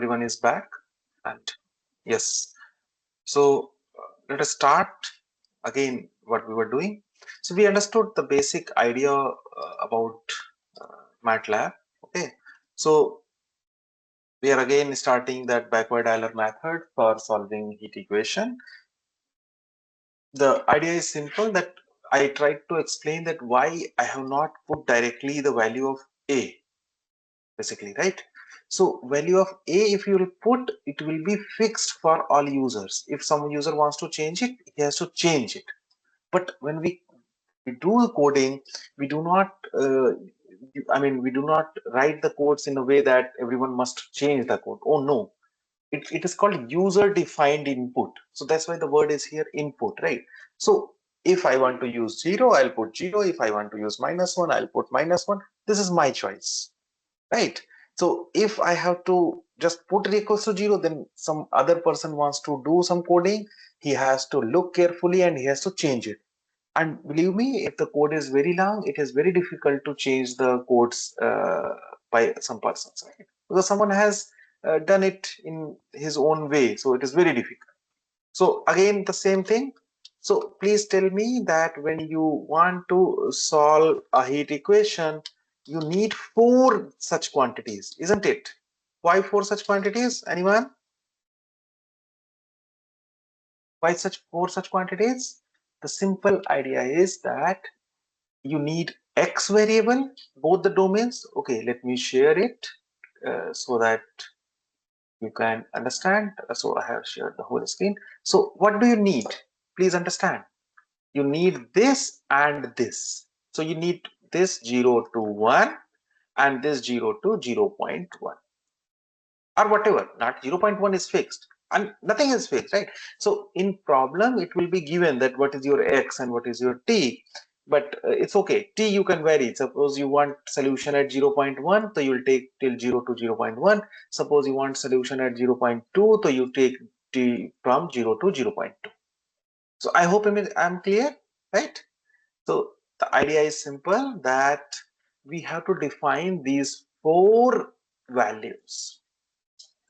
Everyone is back, and yes, so let us start again what we were doing. So we understood the basic idea about MATLAB. Okay, so we are again starting that backward Euler method for solving heat equation. The idea is simple, that I tried to explain that why I have not put directly the value of A, basically, right? So value of A, if you will put, it will be fixed for all users. If some user wants to change it, he has to change it. But when we do the coding, we do not we do not write the codes in a way that everyone must change the code. Oh no, it is called user defined input. So that's why the word is here input, right? So if I want to use 0, I'll put 0. If I want to use -1, I'll put -1. This is my choice, right? So if I have to just put it equals to 0, then some other person wants to do some coding, he has to look carefully and he has to change it. And believe me, if the code is very long, it is very difficult to change the codes by some persons, right? Because someone has done it in his own way, so it is very difficult. So again, the same thing. So please tell me that when you want to solve a heat equation, you need 4 such quantities, isn't it? Why 4 such quantities? Anyone? Why such 4 such quantities? The simple idea is that you need X variable, both the domains. Okay, let me share it so that you can understand. So I have shared the whole screen. So what do you need? Please understand. You need this and this. So you need this 0 to 1 and this 0 to 0.1 or whatever. Not 0.1 is fixed and nothing is fixed, right? So in problem it will be given that what is your X and what is your T, but it's okay. T you can vary. Suppose you want solution at 0.1, so you will take till 0 to 0.1. Suppose you want solution at 0.2, so you take T from 0 to 0.2. So I hope I'm clear, right? So the idea is simple, that we have to define these 4 values.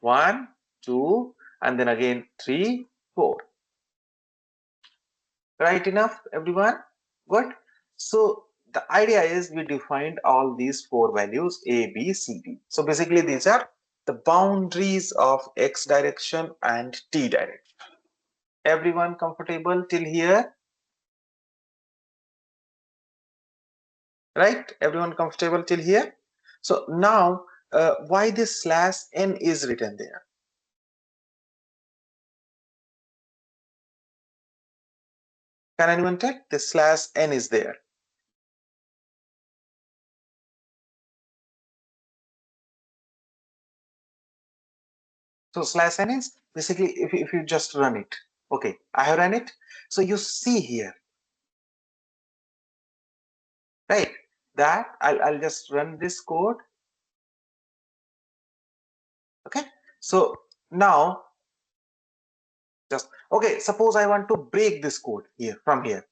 1, 2, and then again 3, 4. Right enough, everyone? Good. So the idea is we defined all these 4 values A, B, C, D. So basically these are the boundaries of X direction and T direction. Everyone comfortable till here? Right? Everyone comfortable till here? So now why this slash n is written there? Can anyone tell? This slash n is there. So slash n is basically if you just run it. Okay, I have run it. So you see here, right? That I'll just run this code. Okay, so now just okay, suppose I want to break this code here from here.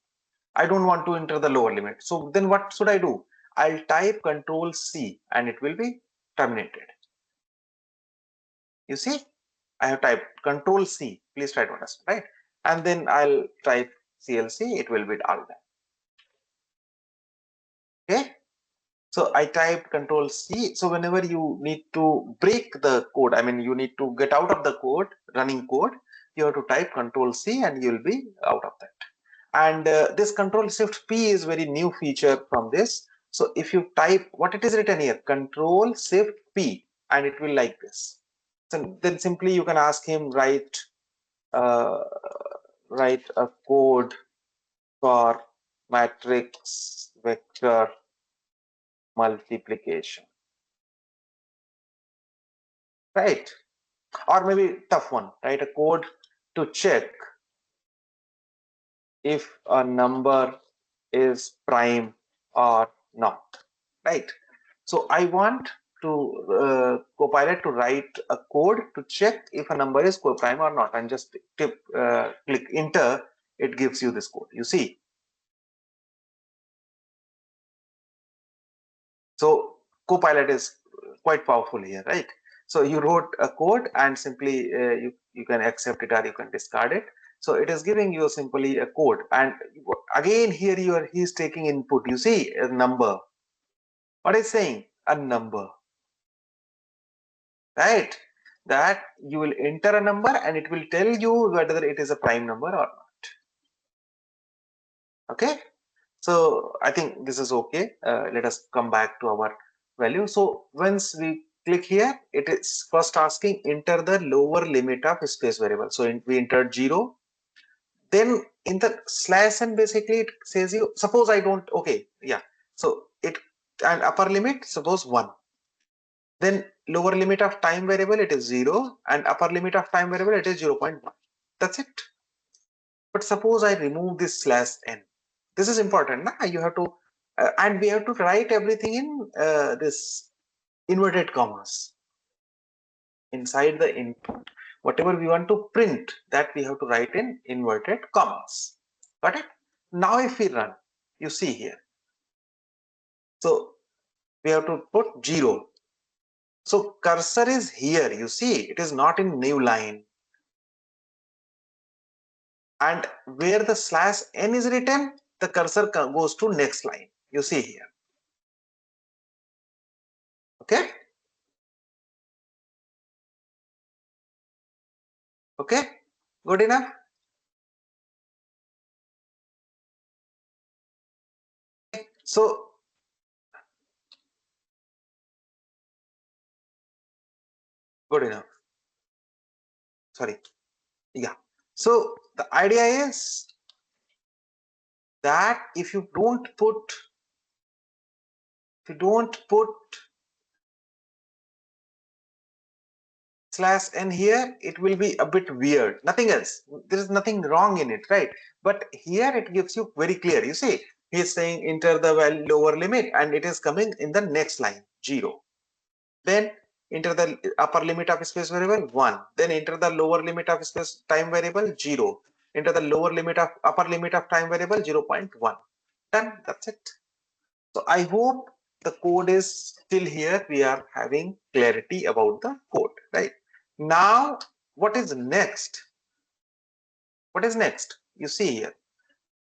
I don't want to enter the lower limit. So then what should I do? I'll type Control C and it will be terminated. You see, I have typed Control C. Please try to understand, right? And then I'll type CLC. It will be all done. Okay. So I typed Control C. So whenever you need to break the code, I mean, you need to get out of the code, running code, you have to type Control C and you'll be out of that. And this Control Shift P is very new feature from this. So if you type what it is written here, Control Shift P, and it will like this. So then simply you can ask him uh, write a code for matrix vector multiplication, right? Or maybe tough one, write a code to check if a number is prime or not, right? So I want to Copilot to write a code to check if a number is prime or not, and just click enter. It gives you this code. You see. So Copilot is quite powerful here, right? So you wrote a code and simply you can accept it or you can discard it. So it is giving you simply a code, and again here he's taking input. You see a number. What is saying? A number, right? That you will enter a number and it will tell you whether it is a prime number or not. Okay. So I think this is okay. Let us come back to our value. So once we click here, it is first asking enter the lower limit of space variable. So we entered 0. Then in the slash n, basically it says you, suppose I don't, okay, yeah. So it, and upper limit, suppose 1. Then lower limit of time variable, it is 0, and upper limit of time variable, it is 0.1. That's it. But suppose I remove this slash n. This is important. Nah? You have to, and we have to write everything in this inverted commas inside the input. Whatever we want to print, that we have to write in inverted commas. Got it? Now if we run, you see here. So we have to put 0. So cursor is here. You see, it is not in new line. And where the slash n is written, the cursor goes to next line. You see here. Okay. Okay. Good enough. So good enough. Sorry. Yeah. So the idea is that if you don't put slash n here, it will be a bit weird. Nothing else. There is nothing wrong in it, right? But here it gives you very clear. You see, he is saying enter the lower limit, and it is coming in the next line 0. Then enter the upper limit of space variable 1. Then enter the lower limit of space time variable 0. Enter the lower limit of upper limit of time variable 0.1. Done. That's it. So I hope the code is still here. We are having clarity about the code, right? Now, what is next? What is next? You see here,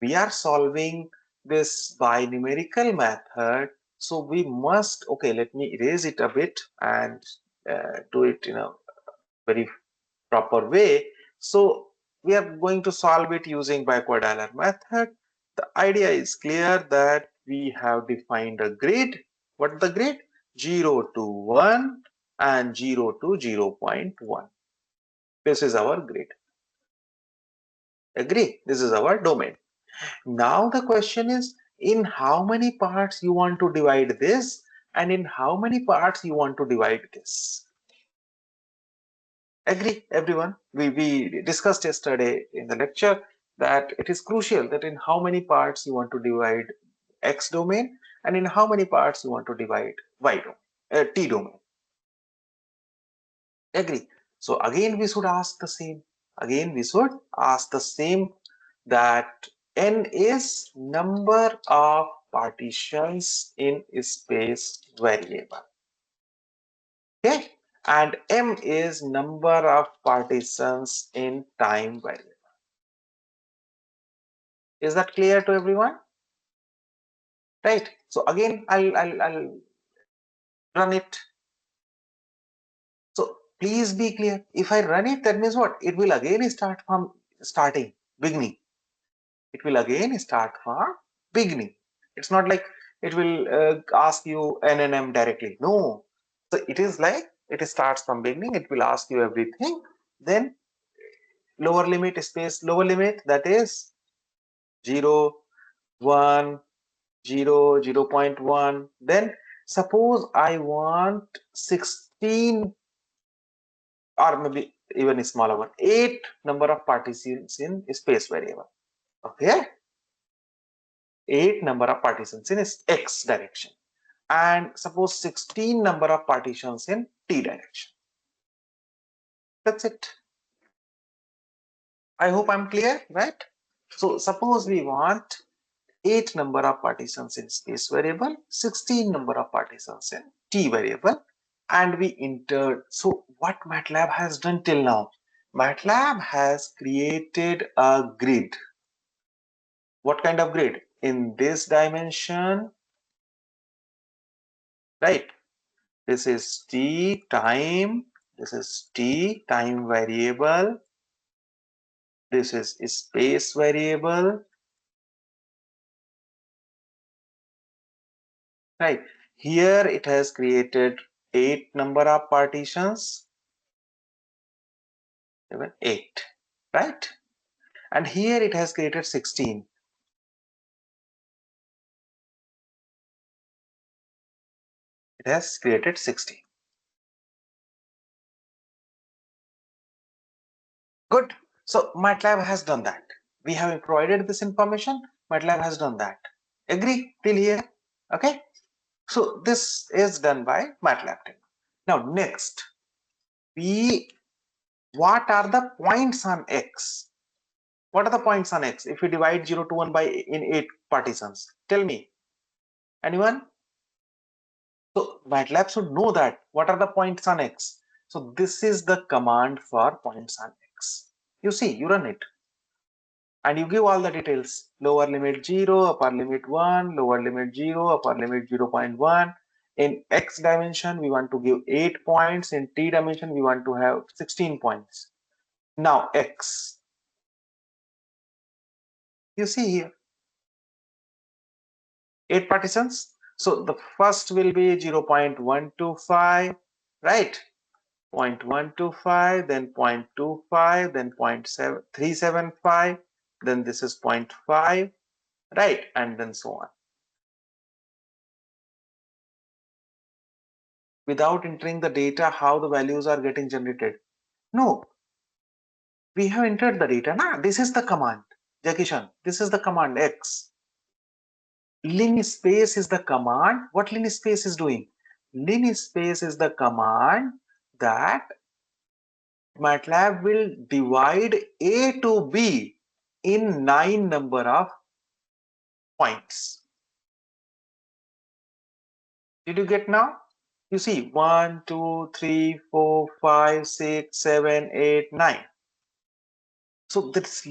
we are solving this by numerical method. So we must, okay, let me erase it a bit and do it in a very proper way. So we are going to solve it using backward Euler method. The idea is clear that we have defined a grid. What is the grid? 0 to 1 and 0 to 0.1. This is our grid. Agree? This is our domain. Now the question is, in how many parts you want to divide this, and in how many parts you want to divide this. Agree, everyone? We discussed yesterday in the lecture that it is crucial that in how many parts you want to divide X domain, and in how many parts you want to divide Y domain, T domain. Agree. So again we should ask the same. Again we should ask the same, that n is number of partitions in space variable. Okay, and m is number of partitions in time variable. Is that clear to everyone? Right. So again, I'll run it. So please be clear. If I run it, that means what? It will again start from beginning. It will again start from beginning. It's not like it will ask you N and M directly. No. So it is like it starts from beginning. It will ask you everything. Then lower limit space lower limit, that is 0, 1, 0, 0.1. Then suppose I want 16, or maybe even a smaller one, 8 number of partitions in space variable. Okay, 8 number of partitions in X direction, and suppose 16 number of partitions in T direction. That's it. I hope I'm clear, right? So suppose we want 8 number of partitions in space variable, 16 number of partitions in T variable, and we entered. So what MATLAB has done till now? MATLAB has created a grid. What kind of grid? In this dimension, right? This is t time, this is t time variable, this is space variable, right? Here it has created 8 number of partitions, 8, right? And here it has created 16. It has created 16. Good. So MATLAB has done that. We have provided this information. MATLAB has done that. Agree till here? Okay. So this is done by MATLAB. Now next, what are the points on X? What are the points on X? If we divide 0 to 1 by in 8 partitions, tell me. Anyone? So MATLAB should know that. What are the points on X? So this is the command for points on X. You see, you run it. And you give all the details: lower limit 0, upper limit 1, lower limit 0, upper limit 0.1. In X dimension, we want to give 8 points. In T dimension, we want to have 16 points. Now X, you see here, 8 partitions. So the first will be 0.125, right? 0.125, then 0.25, then 0.375, then this is 0.5, right? And then so on. Without entering the data, how the values are getting generated? No, we have entered the data. This is the command, Jakishan. This is the command X. Linspace is the command. What linspace is doing? Linspace is the command that MATLAB will divide A to B in 9 number of points. Did you get now? You see 1, 2, 3, 4, 5, 6, 7, 8, 9. So this,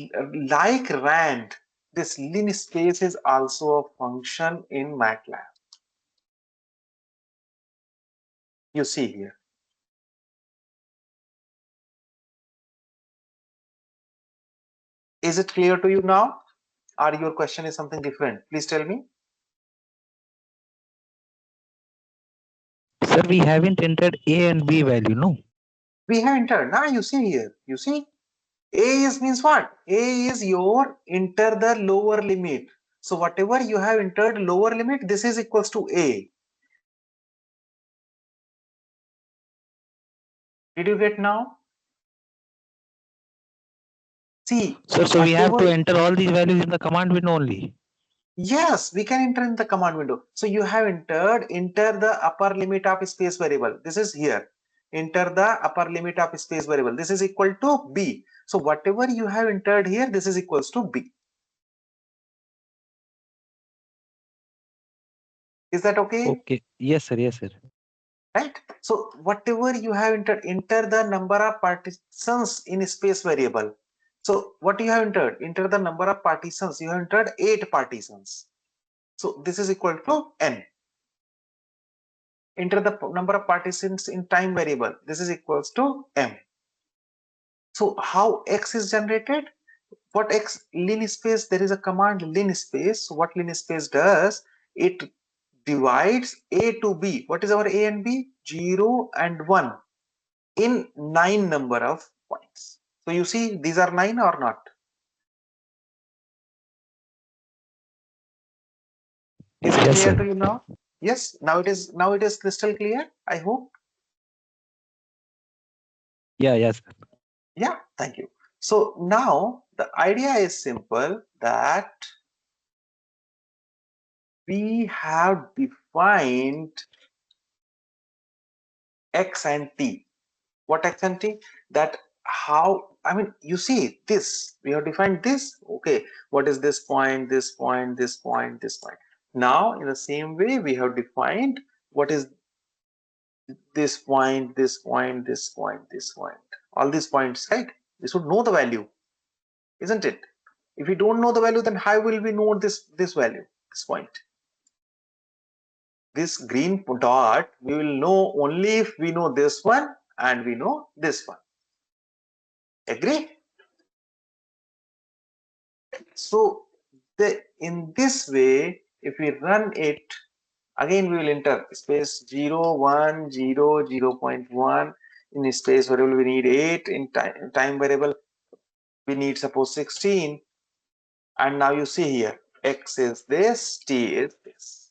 like rand, this linspace is also a function in MATLAB. You see here. Is it clear to you now? Or your question is something different? Please tell me. Sir, we haven't entered A and B value, no? We have entered. Now you see here. You see, A is means what? A is your enter the lower limit. So whatever you have entered lower limit, this is equals to A. Did you get now? See, Sir, so we have to whatever. enter all these values in the command window only. Yes, we can enter in the command window. So you have enter the upper limit of space variable. This is here. Enter the upper limit of space variable. This is equal to B. So whatever you have entered here, this is equals to B. Is that okay? Okay. Yes, sir. Yes, sir. Right. So whatever you have entered, enter the number of partitions in space variable. So what you have entered? Enter the number of partitions. You have entered 8 partitions. So this is equal to N. Enter the number of partitions in time variable. This is equals to M. So how X is generated? What X? Linspace, there is a command linspace. So what linspace does? It divides A to B. What is our A and B? 0 and 1 in 9 number of points. So you see these are 9 or not? Is it Yes, clear sir. to you now? Yes, now it is crystal clear, I hope. Yeah, yes. Yeah, thank you. So now the idea is simple, that we have defined X and T. What X and T? That how, I mean, you see this, we have defined this. Okay, what is this point, this point, this point, this point? Now in the same way we have defined what is this point, this point, this point, this point, all these points, right? We should know the value, isn't it? If we don't know the value, then how will we know this value, this point? This green dot we will know only if we know this one and we know this one. Agree? So in this way, if we run it, again we will enter space 0, 1, 0, 0.1. In space variable we need 8. In time variable we need suppose 16. And now you see here, x is this, t is this.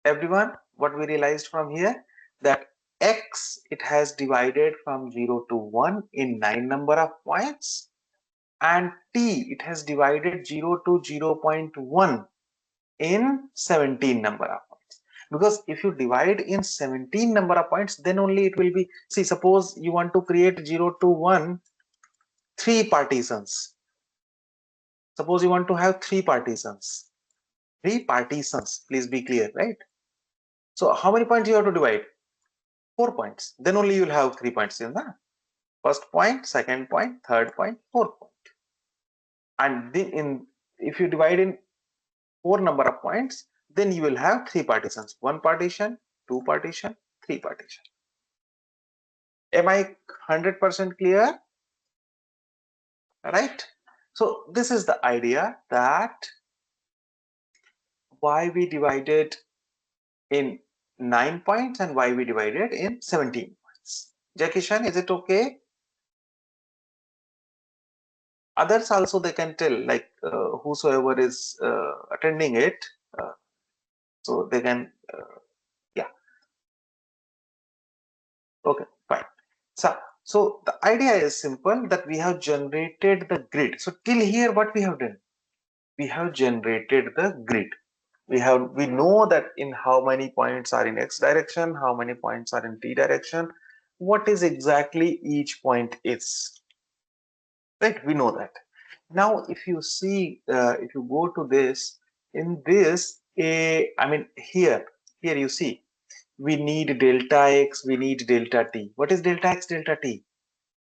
Everyone, what we realized from here, that x, it has divided from 0 to 1 in 9 number of points, and t, it has divided 0 to 0.1 in 17 number of points. Because if you divide in 17 number of points, then only it will be, see, suppose you want to create 0 to 1 3 partitions. Suppose you want to have 3 partitions. 3 partitions, please be clear, right? So how many points you have to divide? 4 points. Then only you will have 3 points in the first point, second point, third point, fourth point. And then if you divide in 4 number of points, then you will have 3 partitions. 1 partition, 2 partition, 3 partition. Am I 100% clear? Right? So this is the idea, that why we divided in 9 points and why we divided in 17 points. Jakishan, is it okay? Others also they can tell, like whosoever is attending it, so they can, yeah. Okay, fine. So the idea is simple, that we have generated the grid. So till here, what we have done? We have generated the grid. We know that in how many points are in x direction, how many points are in t direction, what is exactly each point is. Right? We know that. Now, if you see, if you go to this, in this, I mean, here you see, we need delta x, we need delta t. What is delta x, delta t?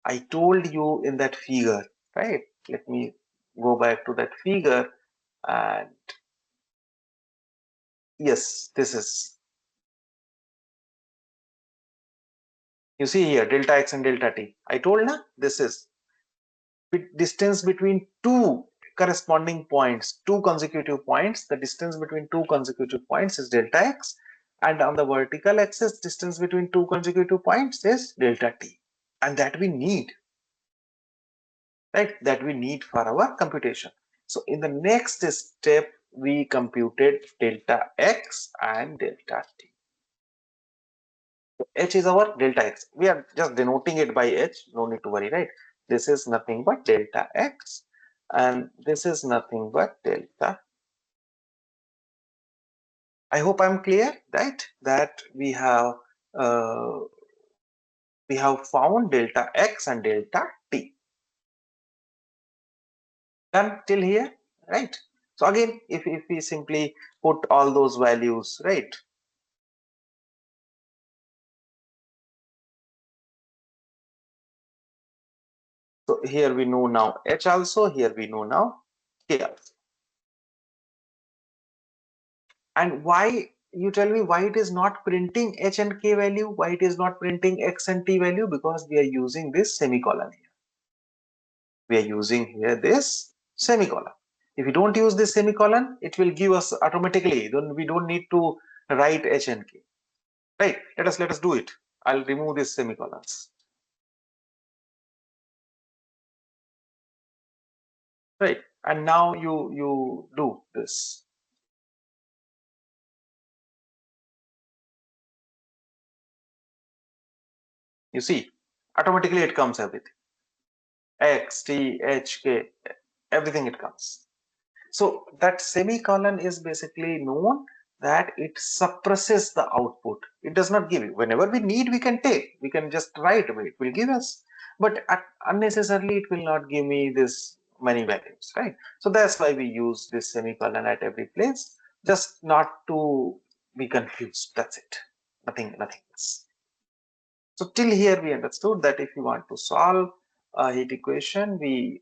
I told you in that figure, right? Let me go back to that figure, and yes, this is, you see here, delta x and delta t. I told na, this is distance between two corresponding points, two consecutive points. The distance between two consecutive points is delta x, and on the vertical axis, distance between two consecutive points is delta t, and that we need, right? That we need for our computation. So in the next step, we computed delta x and delta t. So h is our delta x. We are just denoting it by h, no need to worry, right? This is nothing but delta x, and this is nothing but delta. I hope I'm clear, right? That we have found delta x and delta t. Done till here, right? So again, if we simply put all those values, right? So here we know now h also, here we know now k also. And why, you tell me, why it is not printing h and k value? Why it is not printing x and t value? Because we are using this semicolon here. We are using here this semicolon. If we don't use this semicolon, it will give us automatically. Then we don't need to write h and k. Right? Let us do it. I'll remove these semicolons. Right? And now you do this. You see, automatically it comes everything. X, T, H, K, everything it comes. So that semicolon is basically known that it suppresses the output. It does not give you. Whenever we need, we can take. We can just write away. It will give us. But unnecessarily, it will not give me this many values, right? So that's why we use this semicolon at every place. just not to be confused. That's it. Nothing else. So till here we understood that if you want to solve a heat equation, we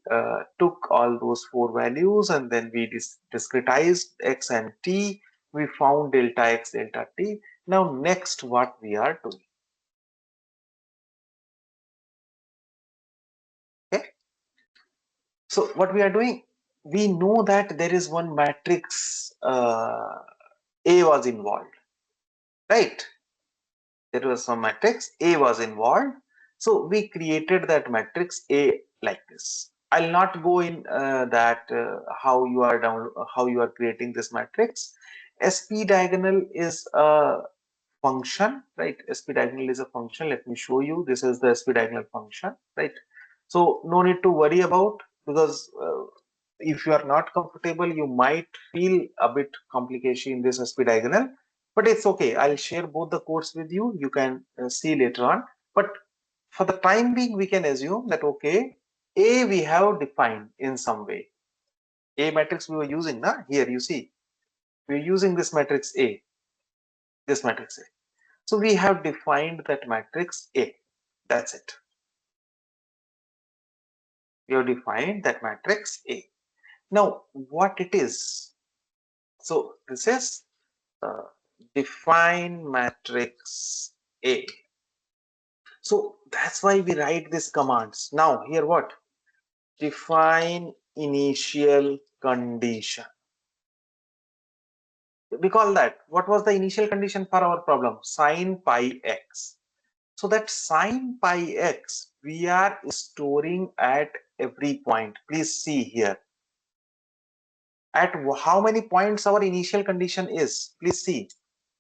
took all those four values and then we discretized x and t. We found delta x, delta t. Now next what we are doing. Okay. So what we are doing, we know that there is one matrix A was involved, right? There was some matrix A was involved. So we created that matrix A like this. I'll not go in that how you are creating this matrix. SP diagonal is a function, right? SP diagonal is a function. Let me show you. This is the SP diagonal function, right? So no need to worry about, because if you are not comfortable, you might feel a bit complication in this SP diagonal, but it's okay. I'll share both the codes with you. You can see later on. But for the time being, we can assume that, okay, A we have defined in some way. A matrix we were using, na? Here you see, we're using this matrix A, this matrix A. So we have defined that matrix A. That's it. We have defined that matrix A. Now, what it is? So this is uh, define matrix A. So that's why we write these commands. Now here what? Define initial condition. We call that. What was the initial condition for our problem? Sine pi x. So that sine pi x we are storing at every point. Please see here. At how many points our initial condition is? Please see.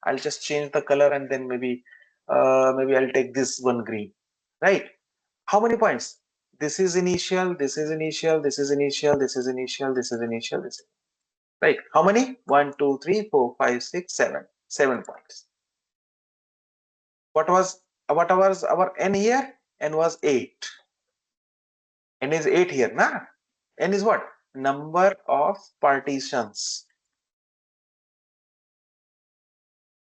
I'll just change the color and then maybe I'll take this one green. Right? How many points? This is initial, this is initial, this is initial, this is initial, this is initial, this is right. How many? 1, 2, 3, 4, 5, 6, 7. 7 points. What was our n here? N was 8. N is 8 here, na? N is what? Number of partitions.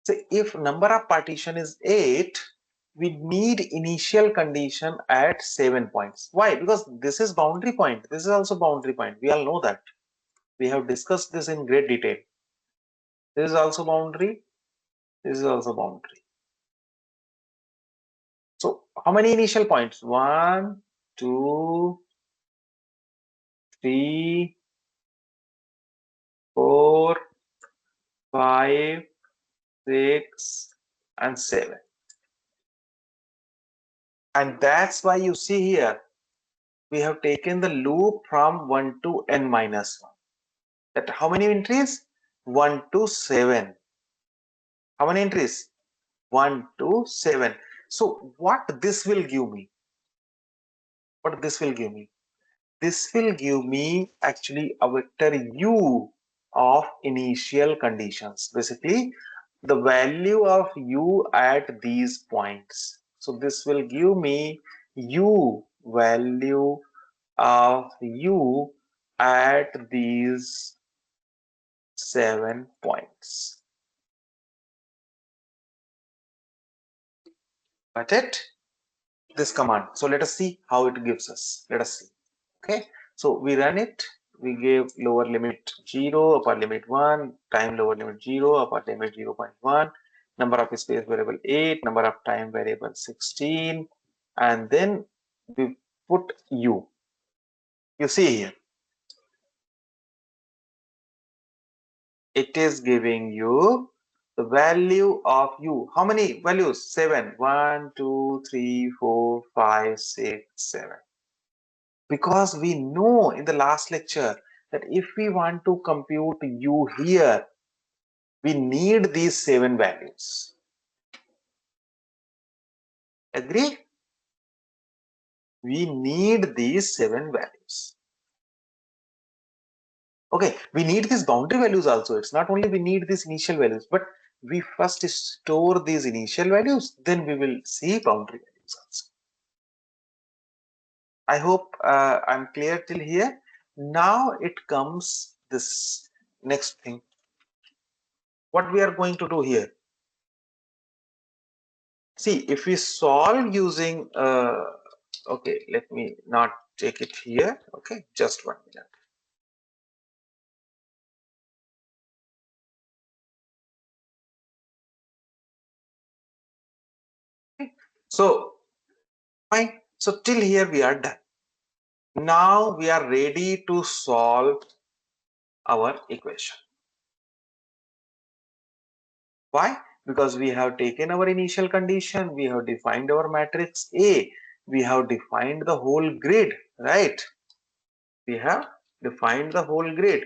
So if number of partition is 8, we need initial condition at 7 points. Why? Because this is boundary point. This is also boundary point. We all know that. We have discussed this in great detail. This is also boundary. This is also boundary. So how many initial points? 1, 2, 3, 4, 5, 6, and 7. And that's why you see here, we have taken the loop from 1 to n minus 1. That how many entries? 1 to 7. How many entries? 1 to 7. So what this will give me? What this will give me? This will give me actually a vector u of initial conditions. Basically, the value of u at these points. So this will give me u value of u at these 7 points. Got it? This command. So let us see how it gives us. Let us see. Okay. So we run it. We gave lower limit 0, upper limit 1, time lower limit 0, upper limit 0.1, number of space variable 8, number of time variable 16, and then we put u. You see here, it is giving you the value of u. How many values? 7. 1, 2, 3, 4, 5, 6, 7. Because we know in the last lecture that if we want to compute u here, we need these 7 values. Agree? We need these 7 values. Okay, we need these boundary values also. It's not only we need these initial values, but we first store these initial values, then we will see boundary values also. I hope I'm clear till here. Now it comes this next thing. What we are going to do here? See, if we solve using, okay, let me not take it here. Okay, just 1 minute. Okay. So, fine. So, till here we are done. Now we are ready to solve our equation. Why? Because we have taken our initial condition, we have defined our matrix A, we have defined the whole grid, right? We have defined the whole grid.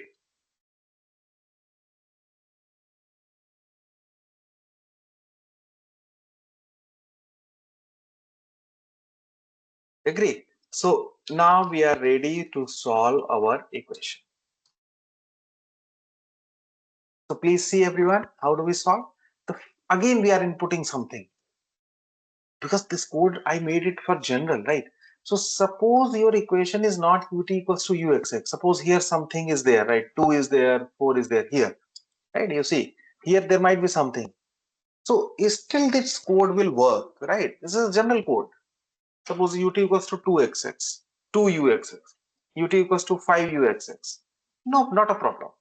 Agree? So now we are ready to solve our equation. So please see everyone, how do we solve? Again, we are inputting something because this code I made it for general, right? So suppose your equation is not ut equals to uxx. Suppose here something is there, right? 2 is there, 4 is there here, right? You see, here there might be something. So still this code will work, right? This is a general code. Suppose ut equals to 2xx, 2uxx, ut equals to 5uxx. No, not a problem.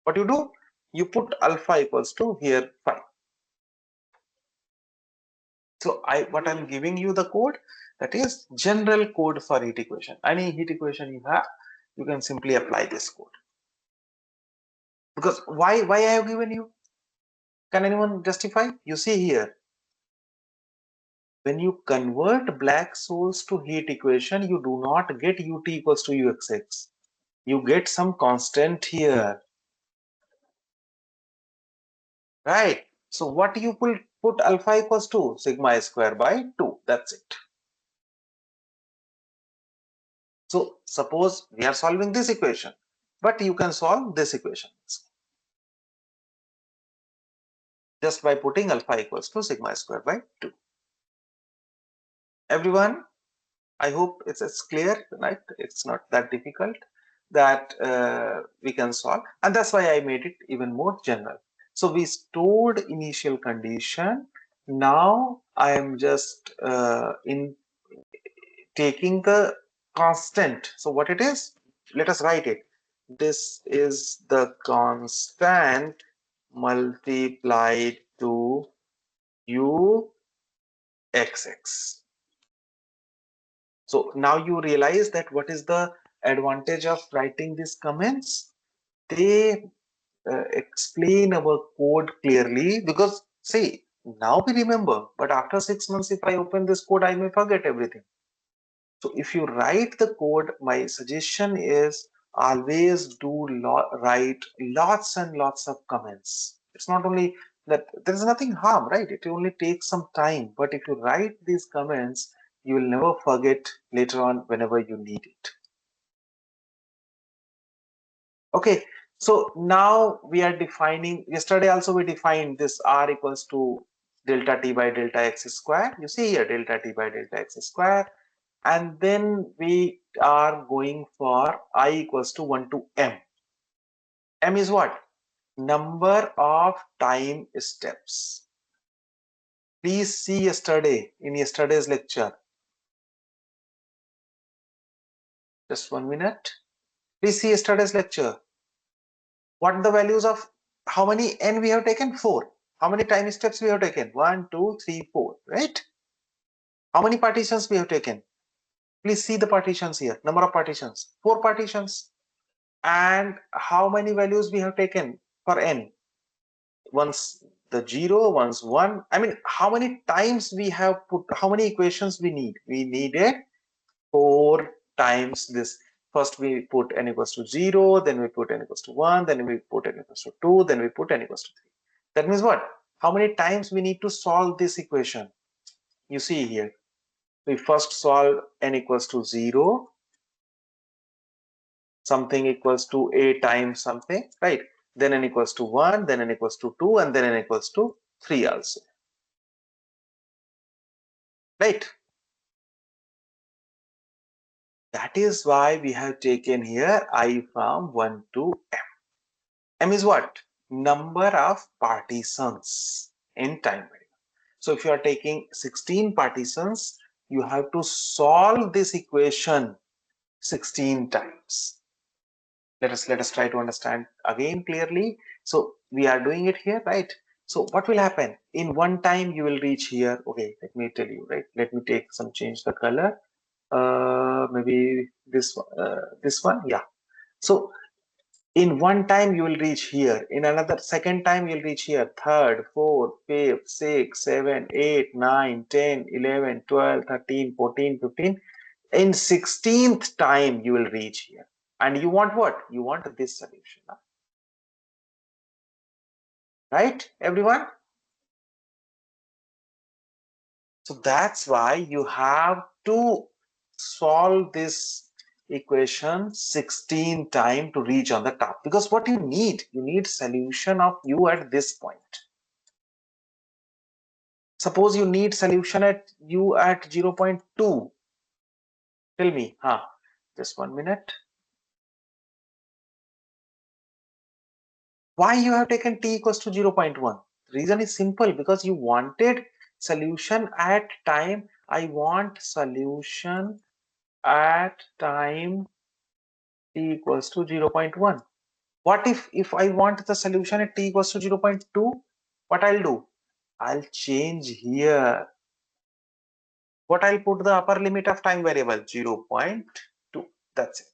What you do? You put alpha equals to here 5. So what I'm giving you the code, that is general code for heat equation. Any heat equation you have, you can simply apply this code. Because why I have given you? Can anyone justify? You see here, when you convert black souls to heat equation, you do not get ut equals to uxx. You get some constant here, right? So what you put alpha equals to sigma square by 2. That's it. So suppose we are solving this equation, but you can solve this equation just by putting alpha equals to sigma square by 2. Everyone, I hope it's clear, right? It's not that difficult that we can solve, and that's why I made it even more general. So we stored initial condition. Now I am just in taking the constant. So what it is? Let us write it. This is the constant multiplied to uxx. So now you realize that what is the advantage of writing these comments? They explain our code clearly, because see, now we remember, but after 6 months if I open this code I may forget everything. So if you write the code, my suggestion is always write lots and lots of comments. It's not only that, there is nothing harm, right? It only takes some time, but if you write these comments, you will never forget later on whenever you need it. Okay, so now we are defining, yesterday also we defined this r equals to delta t by delta x square. You see here, delta t by delta x square. And then we are going for I equals to 1 to m. M is what? Number of time steps. Please see yesterday, in yesterday's lecture. Just 1 minute. Please see yesterday's lecture. What are the values of how many n we have taken? 4. How many time steps we have taken? 1, 2, 3, 4, right? How many partitions we have taken? Please see the partitions here. Number of partitions. 4 partitions. And how many values we have taken for n? Once the 0, once 1. I mean, how many times we have put, how many equations we need? We needed 4 times this. First we put n equals to 0, then we put n equals to 1, then we put n equals to 2, then we put n equals to 3. That means what? How many times we need to solve this equation? You see here, we first solve n equals to 0, something equals to a times something, right? Then n equals to 1, then n equals to 2, and then n equals to 3 also, right? That is why we have taken here I from 1 to m. M is what? number of partitions in time variable. So if you are taking 16 partitions, you have to solve this equation 16 times. Let us try to understand again clearly. So we are doing it here, right? So what will happen in one time? You will reach here. Okay, let me tell you, right? Let me take some, change the color. Maybe this one, yeah. So in one time you will reach here, in another second time you'll reach here, third, fourth, fifth, sixth, seven, 8, 9, 10, 11, 12, 13, 14, 15. In 16th time you will reach here, and you want what? You want this solution, right everyone? So that's why you have to solve this equation 16 times to reach on the top, because what you need solution of u at this point. Suppose you need solution at u at 0.2. Tell me, just 1 minute. Why you have taken t equals to 0.1? The reason is simple, because you wanted solution at time. I want solution at time t equals to 0.1. What if I want the solution at t equals to 0.2? What I'll do? I'll change here. What I'll put the upper limit of time variable 0.2. That's it.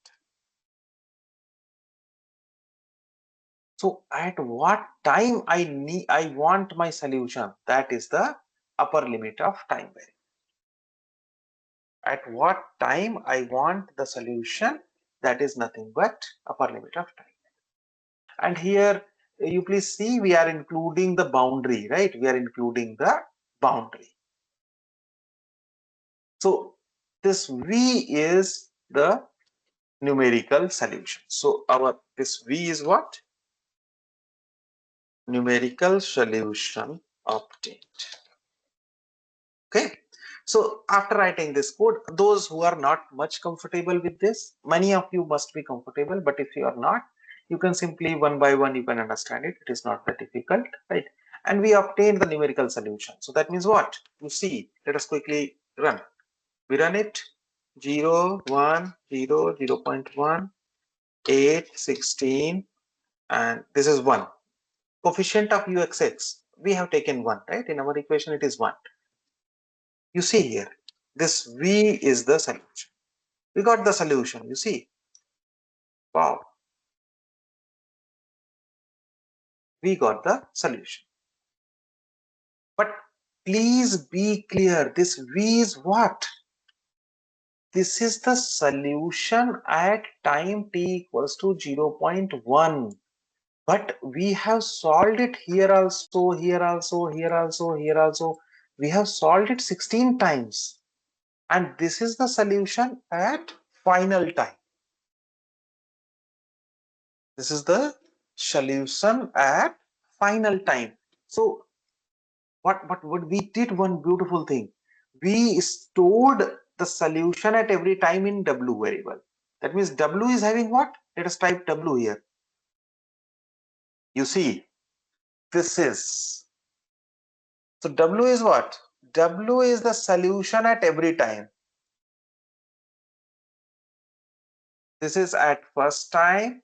So at what time I want my solution, that is the upper limit of time variable. At what time I want the solution, that is nothing but upper limit of time. And here you please see, we are including the boundary, right? We are including the boundary. So this V is the numerical solution. So this V is what? Numerical solution obtained. Okay. So after writing this code, those who are not much comfortable with this, many of you must be comfortable, but if you are not, you can simply one by one, you can understand it. It is not that difficult, right? And we obtained the numerical solution. So that means what? You see, let us quickly run. We run it 0, 1, 0, 0 0.1, 8, 16, and this is 1. Coefficient of uxx, we have taken 1, right? In our equation, it is 1. You see here, this V is the solution. We got the solution, you see. Wow. We got the solution. But please be clear, this V is what? This is the solution at time t equals to 0.1. But we have solved it here also, here also, here also, here also. We have solved it 16 times. And this is the solution at final time. This is the solution at final time. So what we did one beautiful thing. We stored the solution at every time in W variable. That means W is having what? Let us type W here. You see, this is. So W is what? W is the solution at every time. This is at first time.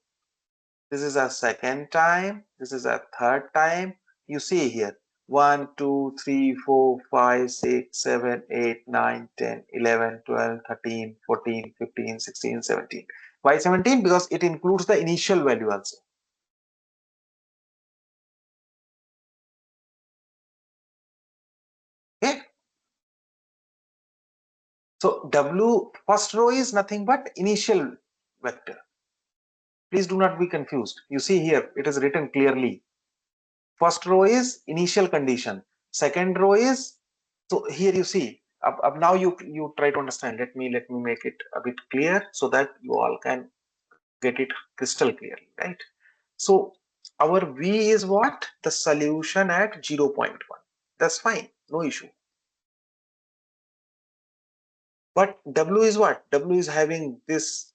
This is a second time. This is a third time. You see here 1, 2, 3, 4, 5, 6, 7, 8, 9, 10, 11, 12, 13, 14, 15, 16, 17. Why 17? Because it includes the initial value also. Okay. So W first row is nothing but initial vector. Please do not be confused. You see here it is written clearly. First row is initial condition. Second row is, so here you see, now you try to understand. Let me make it a bit clear so that you all can get it crystal clearly, right? So our V is what? The solution at 0.1. That's fine, no issue. But W is what? W is having this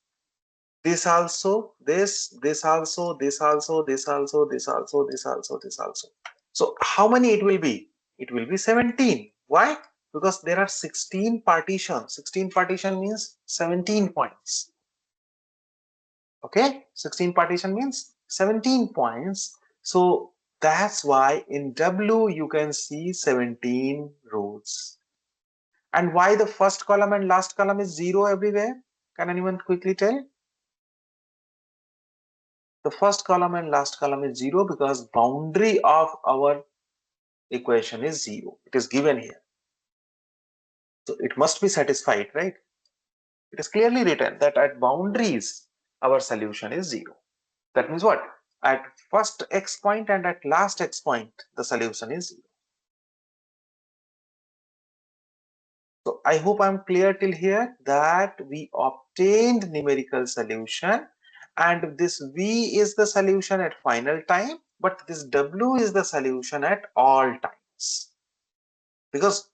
this also, this also, this also, this also, this also, this also, this also. So how many it will be? It will be 17. Why? Because there are 16 partitions. 16 partition means 17 points. Okay, 16 partition means 17 points. So that's why in W you can see 17 rows. And why the first column and last column is 0 everywhere? Can anyone quickly tell? The first column and last column is 0 because boundary of our equation is 0. It is given here. So it must be satisfied, right? It is clearly written that at boundaries, our solution is 0. That means what? At first x point and at last x point, the solution is 0. So I hope I'm clear till here that we obtained numerical solution, and this V is the solution at final time, but this W is the solution at all times. Because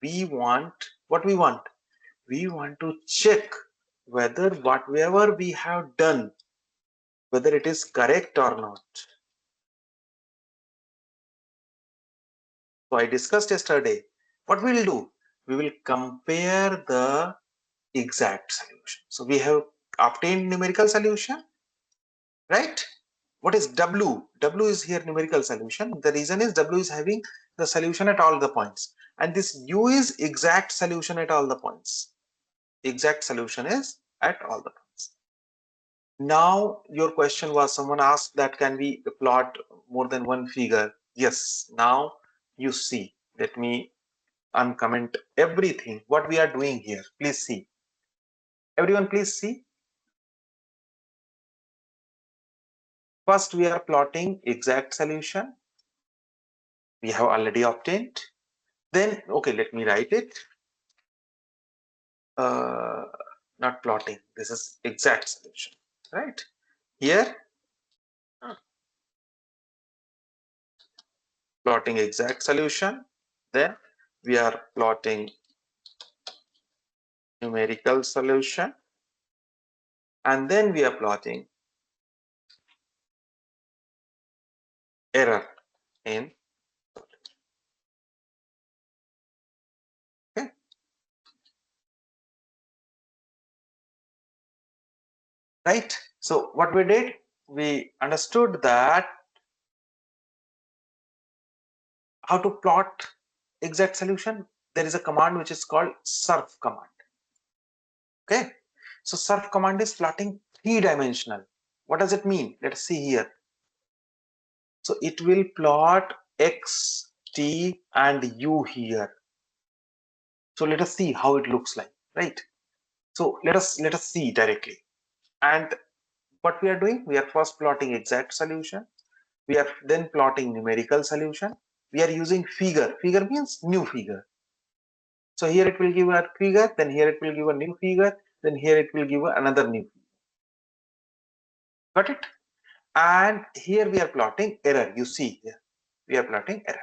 we want, what we want? We want to check whether whatever we have done, whether it is correct or not. So I discussed yesterday, what we'll do? We will compare the exact solution. So we have obtained numerical solution, right? What is W? W is here numerical solution. The reason is W is having the solution at all the points. And this U is exact solution at all the points. Exact solution is at all the points. Now your question was, someone asked that can we plot more than one figure? Yes. Now you see. Let me uncomment everything. What we are doing here. Please see. Everyone please see. First we are plotting exact solution. We have already obtained. Then, okay, let me write it. Not plotting. This is exact solution, right? Here, plotting exact solution. Then we are plotting numerical solution. And then we are plotting error in. Okay. Right. So what we did, we understood that how to plot exact solution. There is a command which is called surf command. Okay. So surf command is plotting three-dimensional. What does it mean? Let's see here. So it will plot x, t, and u here. So let us see how it looks like, right? So let us see directly. And what we are doing, we are first plotting exact solution. We are then plotting numerical solution. We are using figure. Figure means new figure. So here it will give a figure, then here it will give a new figure, then here it will give another new figure. Got it? And here we are plotting error. You see here, we are plotting error.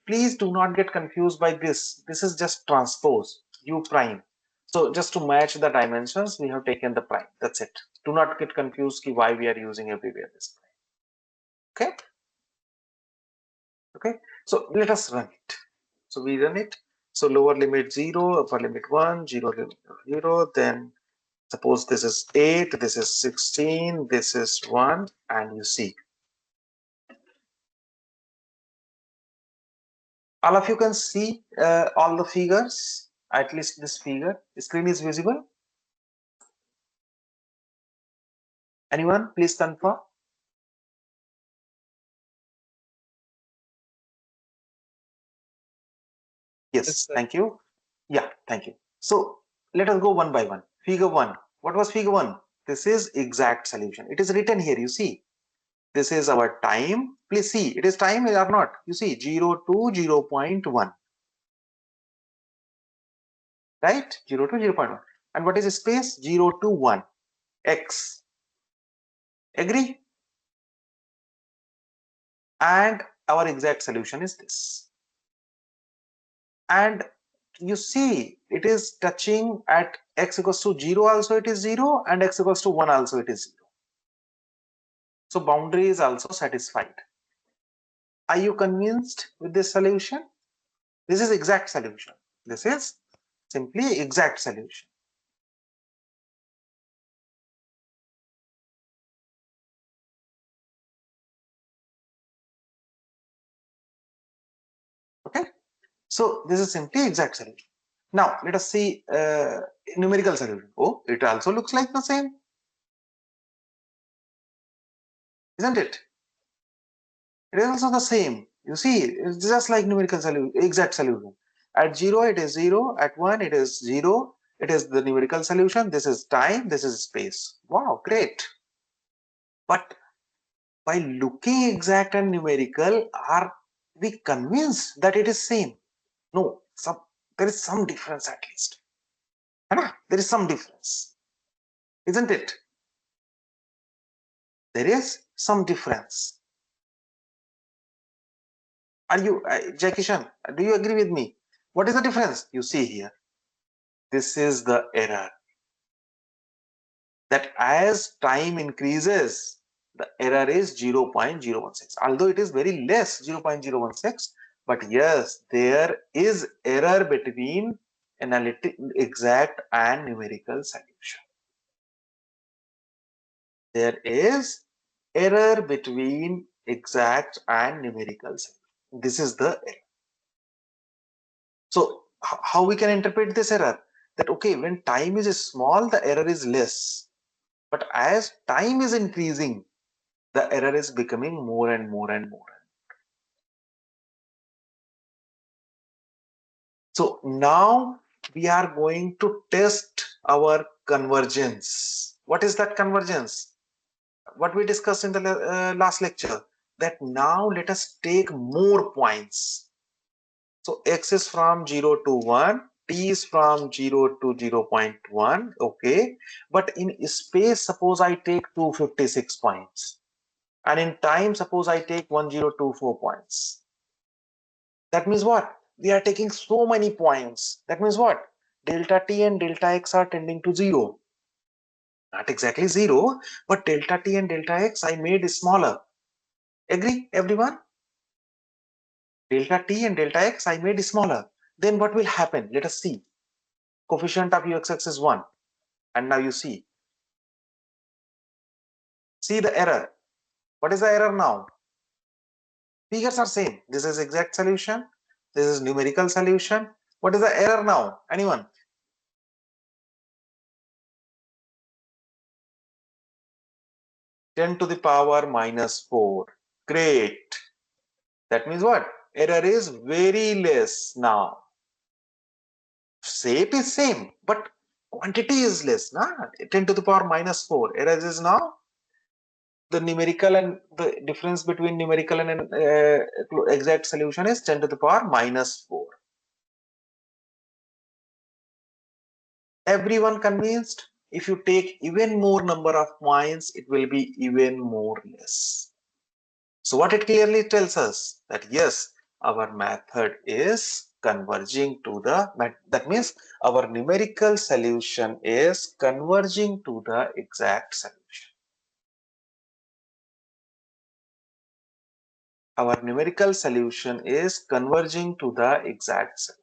Please do not get confused by this. This is just transpose u prime. So just to match the dimensions, we have taken the prime. That's it. Do not get confused why we are using everywhere this prime. Okay. Okay. So let us run it. So we run it. So lower limit 0, upper limit 1, 0 limit 0. Then suppose this is 8, this is 16, this is 1, and you see. All of you can see all the figures, at least this figure. The screen is visible. Anyone, please confirm. Yes, thank you. Yeah, thank you. So let us go one by one. Figure 1. What was figure 1? This is exact solution. It is written here, you see. This is our time. Please see, it is time or not. You see 0 to 0.1. Right? 0 to 0.1. And what is space? 0 to 1. X. Agree? And our exact solution is this. And you see it is touching at x equals to 0 also it is 0 and x equals to 1 also it is 0. So boundary is also satisfied. Are you convinced with this solution? This is exact solution. This is simply exact solution. Okay. So this is simply exact solution. Now let us see numerical solution. Oh, it also looks like the same, isn't it? It is also the same. You see, it's just like numerical solution, exact solution. At 0, it is 0. At 1, it is 0. It is the numerical solution. This is time. This is space. Wow, great. But by looking exact and numerical, are we convinced that it is same? No, there is some difference at least. There is some difference, isn't it? There is some difference. Are you, Jackie Chan, do you agree with me? What is the difference? You see here, this is the error. That as time increases, the error is 0.016. Although it is very less, 0.016, but yes, there is error between analytic, exact and numerical solution. There is error between exact and numerical solution. This is the error. So how we can interpret this error? That okay, when time is small, the error is less. But as time is increasing, the error is becoming more and more and more. So now we are going to test our convergence. What is that convergence? What we discussed in the last lecture, that now let us take more points. So x is from 0 to 1, t is from 0 to 0.1, okay. But in space, suppose I take 256 points. And in time, suppose I take 1024 points. That means what? We are taking so many points. That means what? Delta t and delta x are tending to 0. Not exactly 0, but delta t and delta x I made smaller. Agree, everyone? Delta t and delta x I made smaller. Then what will happen? Let us see. Coefficient of uxx is 1. And now you see. See the error. What is the error now? Figures are same. This is exact solution. This is numerical solution. What is the error now? Anyone? 10 to the power minus 4. Great. That means what? Error is very less now. Shape is same, but quantity is less. Nah? 10 to the power minus 4. Error is now the numerical, and the difference between numerical and exact solution is 10 to the power minus 4. Everyone convinced? If you take even more number of points, it will be even more less. So what it clearly tells us that yes, our method is converging to the, that means our numerical solution is converging to the exact solution. Our numerical solution is converging to the exact solution.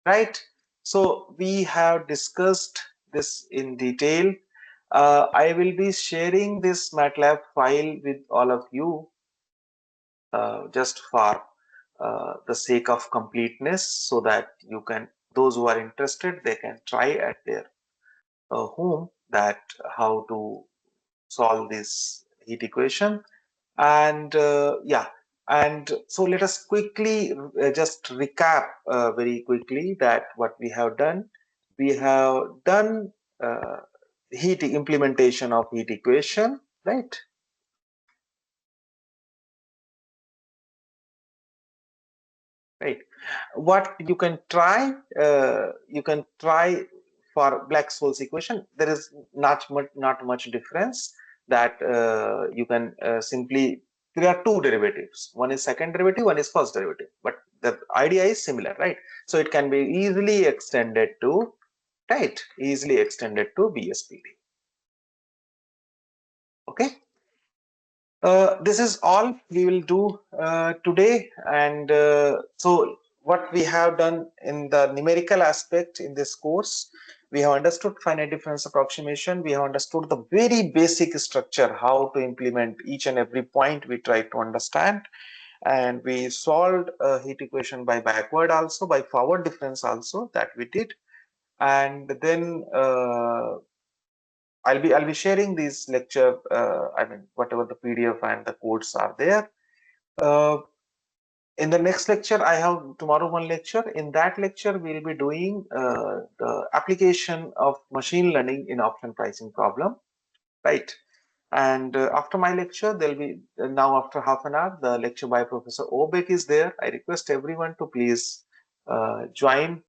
Right? So we have discussed this in detail. I will be sharing this MATLAB file with all of you just for the sake of completeness, so that you can, those who are interested, they can try at their home that how to solve this heat equation. And yeah, and so let us quickly just recap very quickly that what we have done. We have done heat implementation of heat equation, right? Right. What you can try for Black-Scholes equation. There is not much difference. That you can simply, there are two derivatives. One is second derivative, one is first derivative. But the idea is similar, right? So it can be easily extended to, right, easily extended to BSPD. Okay. This is all we will do today, and so what we have done in the numerical aspect in this course, we have understood finite difference approximation, we have understood the very basic structure, how to implement each and every point we try to understand, and we solved a heat equation by backward also, by forward difference also, that we did. And then I'll be sharing this lecture, I mean, whatever the PDF and the codes are there. Uh, in the next lecture, I have tomorrow one lecture. In that lecture, we'll be doing the application of machine learning in option pricing problem, right? And after my lecture, there'll be now after half an hour, the lecture by Professor Obeck is there. I request everyone to please join